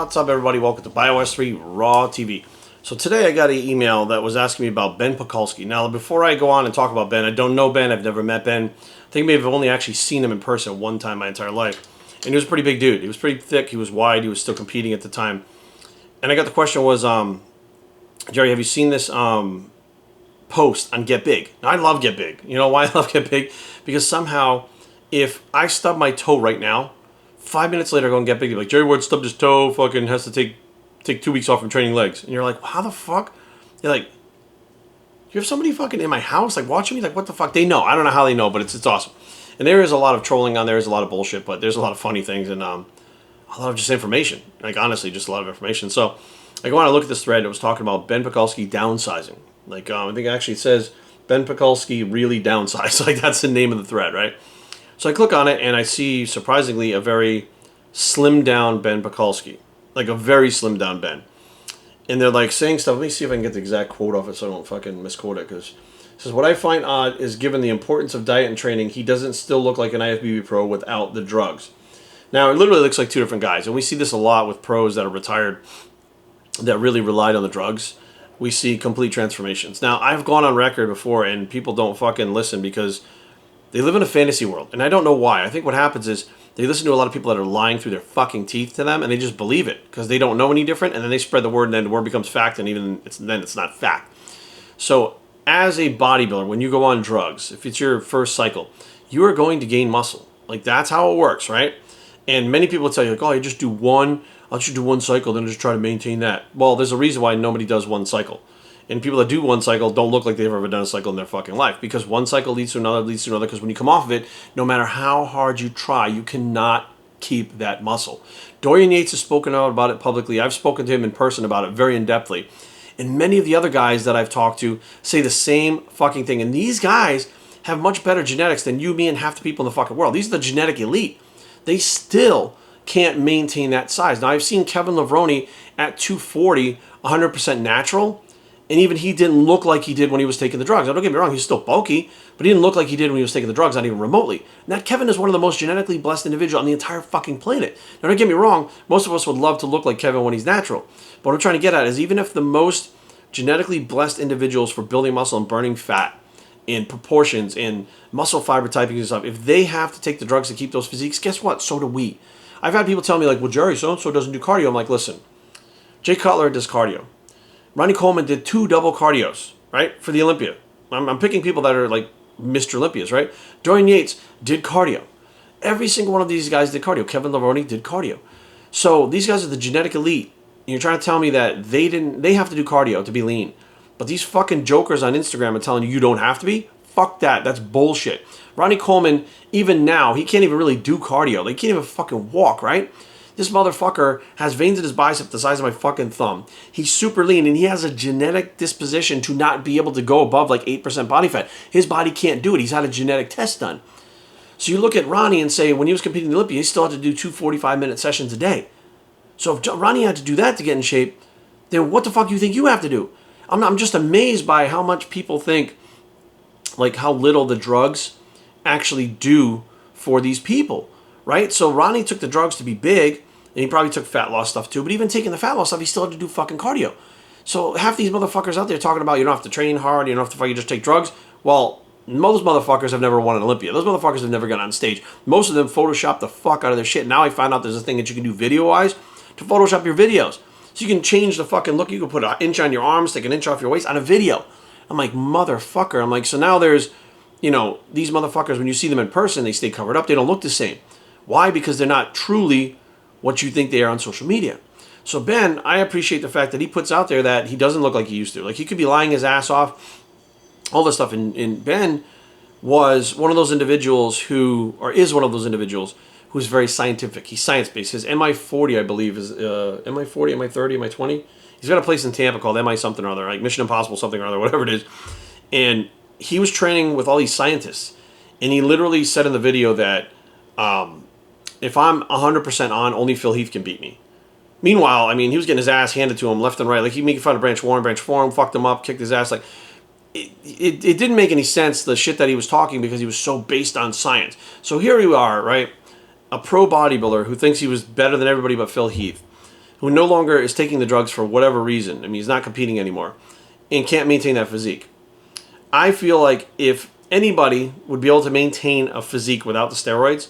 What's up, everybody? Welcome to BioS 3 Raw TV. So today I got an email that was asking me about Ben Pakulski. Now, before I go on and talk about Ben, I don't know Ben. I've never met Ben. I think maybe I've only actually seen him in person one time my entire life. And he was a pretty big dude. He was pretty thick. He was wide. He was still competing at the time. And I got the question was, Jerry, have you seen this post on Get Big? Now, I love Get Big. You know why I love Get Big? Because somehow, if I stub my toe right now, 5 minutes later, I go and Get Big. They're like, Jerry Ward stubbed his toe, fucking has to take 2 weeks off from training legs. And you're like, how the fuck? You're like, you have somebody fucking in my house, like, watching me? Like, what the fuck? They know. I don't know how they know, but it's awesome. And there is a lot of trolling on there. There's a lot of bullshit, but there's a lot of funny things and a lot of just information. Like, honestly, just a lot of information. So I go on and look at this thread. It was talking about Ben Pakulski downsizing. Like, I think actually it says Ben Pakulski really downsized. Like, that's the name of the thread, right? So I click on it, and I see, surprisingly, a very slimmed-down Ben Pakulski. Like, a very slimmed-down Ben. And they're, like, saying stuff. Let me see if I can get the exact quote off it so I don't fucking misquote it. Because it says, what I find odd is, given the importance of diet and training, he doesn't still look like an IFBB pro without the drugs. Now, it literally looks like two different guys. And we see this a lot with pros that are retired that really relied on the drugs. We see complete transformations. Now, I've gone on record before, and people don't fucking listen because they live in a fantasy world, and I don't know why. I think what happens is they listen to a lot of people that are lying through their fucking teeth to them, and they just believe it because they don't know any different, and then they spread the word, and then the word becomes fact, and even then it's not fact. So as a bodybuilder, when you go on drugs, if it's your first cycle, you are going to gain muscle. Like, that's how it works, right? And many people tell you, like, oh, you just do one, I'll just do one cycle, then just try to maintain that. Well, there's a reason why nobody does one cycle. And people that do one cycle don't look like they've ever done a cycle in their fucking life. Because one cycle leads to another, leads to another. Because when you come off of it, no matter how hard you try, you cannot keep that muscle. Dorian Yates has spoken out about it publicly. I've spoken to him in person about it very in-depthly. And many of the other guys that I've talked to say the same fucking thing. And these guys have much better genetics than you, me, and half the people in the fucking world. These are the genetic elite. They still can't maintain that size. Now, I've seen Kevin Levrone at 240, 100% natural. And even he didn't look like he did when he was taking the drugs. Now, don't get me wrong, he's still bulky, but he didn't look like he did when he was taking the drugs, not even remotely. Now, Kevin is one of the most genetically blessed individuals on the entire fucking planet. Now, don't get me wrong, most of us would love to look like Kevin when he's natural. But what I'm trying to get at is even if the most genetically blessed individuals for building muscle and burning fat in proportions, in muscle fiber typing and stuff, if they have to take the drugs to keep those physiques, guess what? So do we. I've had people tell me, like, well, Jerry, so-and-so doesn't do cardio. I'm like, listen, Jay Cutler does cardio. Ronnie Coleman did 2 double cardios, right, for the Olympia. I'm picking people that are like Mr. Olympias, right? Dorian Yates did cardio. Every single one of these guys did cardio. Kevin Levrone did cardio. So these guys are the genetic elite. And you're trying to tell me that they have to do cardio to be lean. But these fucking jokers on Instagram are telling you don't have to be? Fuck that. That's bullshit. Ronnie Coleman, even now, he can't even really do cardio. They can't even fucking walk, right? This motherfucker has veins in his bicep the size of my fucking thumb. He's super lean, and he has a genetic disposition to not be able to go above like 8% body fat. His body can't do it. He's had a genetic test done. So you look at Ronnie and say, when he was competing in the Olympia, he still had to do 2 45-minute sessions a day. So if Ronnie had to do that to get in shape, then what the fuck do you think you have to do? I'm just amazed by how much people think, like, how little the drugs actually do for these people, right? So Ronnie took the drugs to be big, and he probably took fat loss stuff too. But even taking the fat loss stuff, he still had to do fucking cardio. So half these motherfuckers out there talking about you don't have to train hard, you don't have to fucking just take drugs. Well, most motherfuckers have never won an Olympia. Those motherfuckers have never gotten on stage. Most of them Photoshop the fuck out of their shit. Now I find out there's a thing that you can do video-wise to Photoshop your videos. So you can change the fucking look. You can put an inch on your arms, take an inch off your waist on a video. I'm like, motherfucker. I'm like, so now there's, you know, these motherfuckers, when you see them in person, they stay covered up. They don't look the same. Why? Because they're not truly what you think they are on social media. So Ben, I appreciate the fact that he puts out there that he doesn't look like he used to. Like, he could be lying his ass off, all this stuff. And Ben was one of those individuals who, or is one of those individuals who's very scientific. He's science-based. His MI40, I believe, is MI40, MI30, MI20. He's got a place in Tampa called MI something or other, like Mission Impossible something or other, whatever it is. And he was training with all these scientists. And he literally said in the video that, if I'm 100% on, only Phil Heath can beat me. Meanwhile, I mean, he was getting his ass handed to him left and right. Like, he made fun of Branch Warren, fucked him up, kicked his ass. Like, it didn't make any sense, the shit that he was talking, because he was so based on science. So here we are, right? A pro bodybuilder who thinks he was better than everybody but Phil Heath. who no longer is taking the drugs for whatever reason. I mean, he's not competing anymore and can't maintain that physique. I feel like if anybody would be able to maintain a physique without the steroids,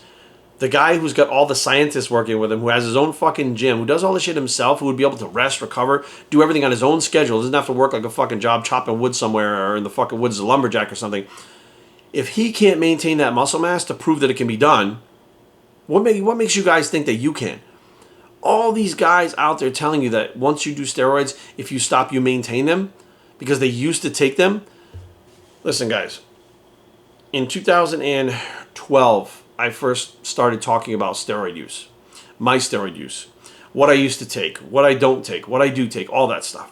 the guy who's got all the scientists working with him, who has his own fucking gym, who does all this shit himself, who would be able to rest, recover, do everything on his own schedule, doesn't have to work like a fucking job chopping wood somewhere or in the fucking woods as a lumberjack or something. If he can't maintain that muscle mass to prove that it can be done, what makes you guys think that you can? All these guys out there telling you that once you do steroids, if you stop, you maintain them because they used to take them. Listen, guys, in 2012, I first started talking about steroid use, my steroid use, what I used to take, what I don't take, what I do take, all that stuff.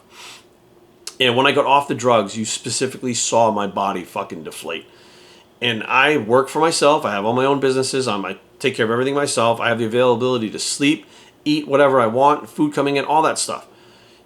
And when I got off the drugs, you specifically saw my body fucking deflate. And I work for myself. I have all my own businesses. I take care of everything myself. I have the availability to sleep, eat whatever I want, food coming in, all that stuff.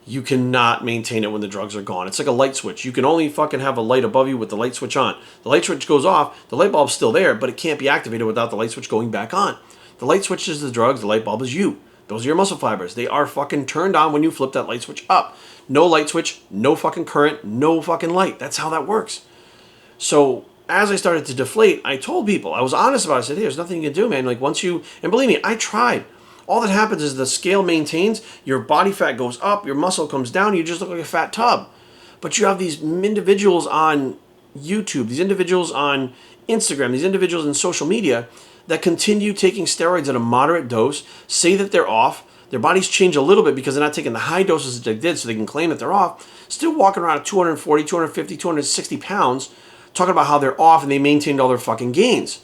You cannot maintain it when the drugs are gone. It's like a light switch. You can only fucking have a light above you with the light switch on. The light switch goes off, the light bulb's still there, but it can't be activated without the light switch going back on. The light switch is the drugs, the light bulb is you. Those are your muscle fibers. They are fucking turned on when you flip that light switch up. No light switch, no fucking current, no fucking light. That's how that works. So as I started to deflate, I told people, I was honest about it. I said, hey, there's nothing you can do, man. Like once you, and believe me, I tried. All that happens is the scale maintains, your body fat goes up, your muscle comes down, you just look like a fat tub. But you have these individuals on YouTube, these individuals on Instagram, these individuals in social media that continue taking steroids at a moderate dose, say that they're off, their bodies change a little bit because they're not taking the high doses that they did so they can claim that they're off, still walking around at 240, 250, 260 pounds, talking about how they're off and they maintained all their fucking gains.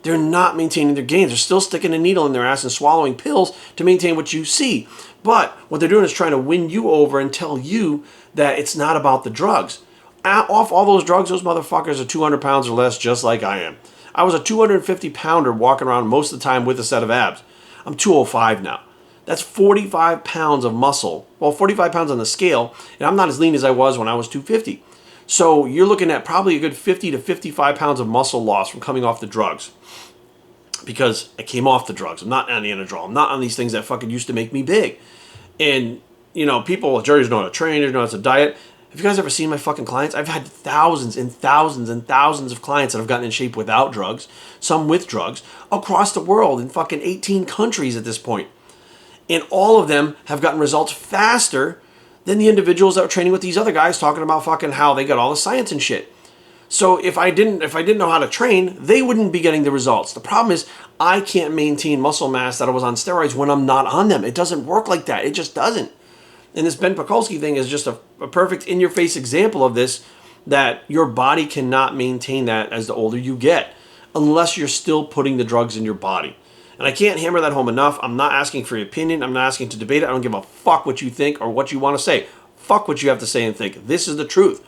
They're not maintaining their gains. They're still sticking a needle in their ass and swallowing pills to maintain what you see. But what they're doing is trying to win you over and tell you that it's not about the drugs. Off all those drugs, those motherfuckers are 200 pounds or less, just like I am. I was a 250 pounder walking around most of the time with a set of abs. I'm 205 now. That's 45 pounds of muscle. Well, 45 pounds on the scale, and I'm not as lean as I was when I was 250. So you're looking at probably a good 50 to 55 pounds of muscle loss from coming off the drugs. Because I came off the drugs. I'm not on the Anadrol. I'm not on these things that fucking used to make me big. And, you know, people, Jerry's know how to train, they know how to diet. Have you guys ever seen my fucking clients? I've had thousands and thousands and thousands of clients that have gotten in shape without drugs, some with drugs, across the world in fucking 18 countries at this point. And all of them have gotten results faster than the individuals that were training with these other guys talking about fucking how they got all the science and shit. So if I didn't know how to train, they wouldn't be getting the results. The problem is I can't maintain muscle mass that I was on steroids when I'm not on them. It doesn't work like that. It just doesn't. And this Ben Pakulski thing is just a perfect in-your-face example of this, that your body cannot maintain that as the older you get unless you're still putting the drugs in your body. And I can't hammer that home enough. I'm not asking for your opinion. I'm not asking to debate it. I don't give a fuck what you think or what you want to say. Fuck what you have to say and think. This is the truth.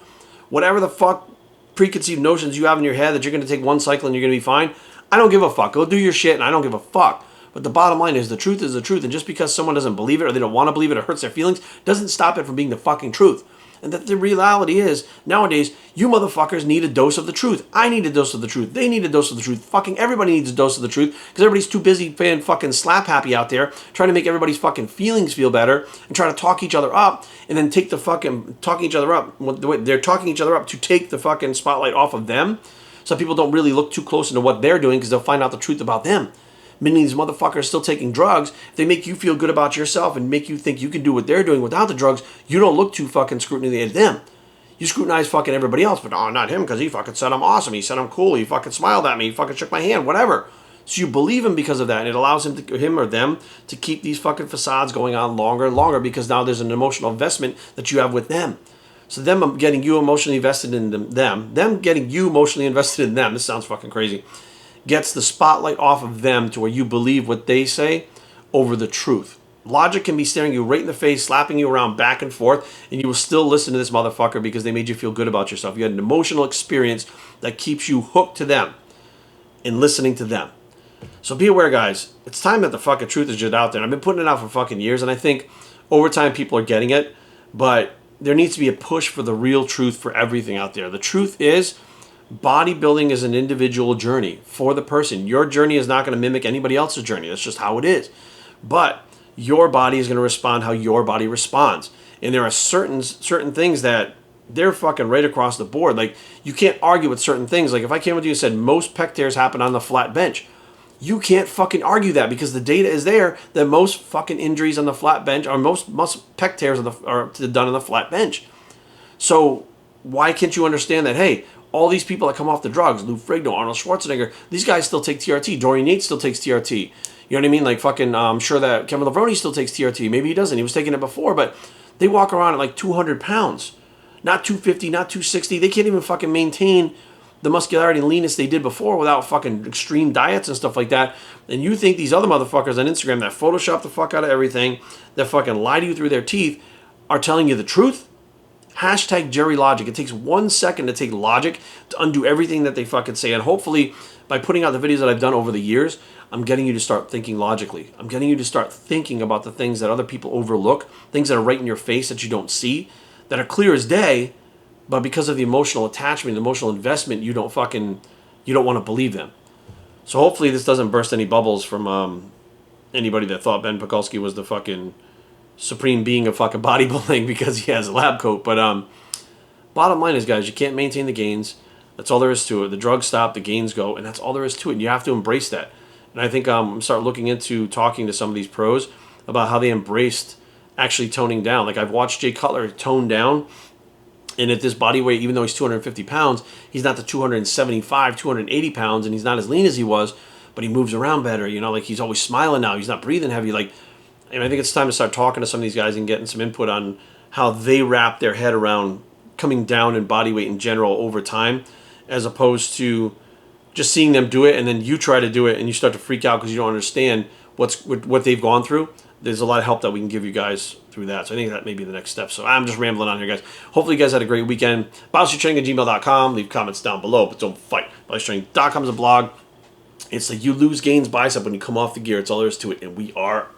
Whatever the fuck preconceived notions you have in your head that you're going to take one cycle and you're going to be fine, I don't give a fuck. Go do your shit and I don't give a fuck. But the bottom line is the truth is the truth. And just because someone doesn't believe it or they don't want to believe it or hurts their feelings doesn't stop it from being the fucking truth. And that the reality is, nowadays, you motherfuckers need a dose of the truth. I need a dose of the truth. They need a dose of the truth. Fucking everybody needs a dose of the truth because everybody's too busy being fucking slap happy out there trying to make everybody's fucking feelings feel better and trying to talk each other up and then take the fucking talking each other up. They're talking each other up to take the fucking spotlight off of them so people don't really look too close into what they're doing because they'll find out the truth about them. Many of these motherfuckers are still taking drugs. If they make you feel good about yourself and make you think you can do what they're doing without the drugs, you don't look too fucking scrutiny at them. You scrutinize fucking everybody else, but oh, not him because he fucking said I'm awesome. He said I'm cool. He fucking smiled at me. He fucking shook my hand, whatever. So you believe him because of that, and it allows him or them to keep these fucking facades going on longer and longer because now there's an emotional investment that you have with them. So them getting you emotionally invested in them getting you emotionally invested in them, this sounds fucking crazy, gets the spotlight off of them to where you believe what they say over the truth. Logic can be staring you right in the face, slapping you around back and forth, and you will still listen to this motherfucker because they made you feel good about yourself. You had an emotional experience that keeps you hooked to them and listening to them. So be aware, guys. It's time that the fucking truth is just out there. And I've been putting it out for fucking years, and I think over time people are getting it, but there needs to be a push for the real truth for everything out there. The truth is, bodybuilding is an individual journey for the person. Your journey is not going to mimic anybody else's journey. That's just how it is. But Your body is going to respond how your body responds. And there are certain things that they're fucking right across the board. Like, you can't argue with certain things. Like, if I came with you and said most pec tears happen on the flat bench, you can't fucking argue that, because the data is there that most fucking injuries on the flat bench, or most pec tears are done on the flat bench. So why can't you understand that, hey, all these people that come off the drugs, Lou Ferrigno, Arnold Schwarzenegger, these guys still take TRT. Dorian Yates still takes TRT. You know what I mean? Like, fucking, I'm sure that Kevin Levrone still takes TRT. Maybe he doesn't. He was taking it before, but they walk around at like 200 pounds. Not 250, not 260. They can't even fucking maintain the muscularity and leanness they did before without fucking extreme diets and stuff like that. And you think these other motherfuckers on Instagram that Photoshop the fuck out of everything, that fucking lie to you through their teeth, are telling you the truth? Hashtag Jerry Logic. It takes 1 second to take logic to undo everything that they fucking say. And hopefully, by putting out the videos that I've done over the years, I'm getting you to start thinking logically. I'm getting you to start thinking about the things that other people overlook, things that are right in your face that you don't see, that are clear as day, but because of the emotional attachment, the emotional investment, you don't want to believe them. So hopefully this doesn't burst any bubbles from anybody that thought Ben Pakulski was the fucking supreme being of fucking bodybuilding because he has a lab coat. But bottom line is, guys, you can't maintain the gains. That's all there is to it. The drugs stop, the gains go, and that's all there is to it. And you have to embrace that. And I think I'm start looking into talking to some of these pros about how they embraced actually toning down. Like, I've watched Jay Cutler tone down, and at this body weight, even though he's 250 pounds, he's not the 275, 280 pounds, and he's not as lean as he was, but he moves around better. You know, like, he's always smiling now. He's not breathing heavy. Like, and I think it's time to start talking to some of these guys and getting some input on how they wrap their head around coming down in body weight in general over time, as opposed to just seeing them do it and then you try to do it and you start to freak out because you don't understand what they've gone through. There's a lot of help that we can give you guys through that. So I think that may be the next step. So I'm just rambling on here, guys. Hopefully you guys had a great weekend. BouncyTraining@gmail.com. Leave comments down below, but don't fight. BouncyTraining.com is a blog. It's like you lose gains bicep when you come off the gear. It's all there is to it. And we are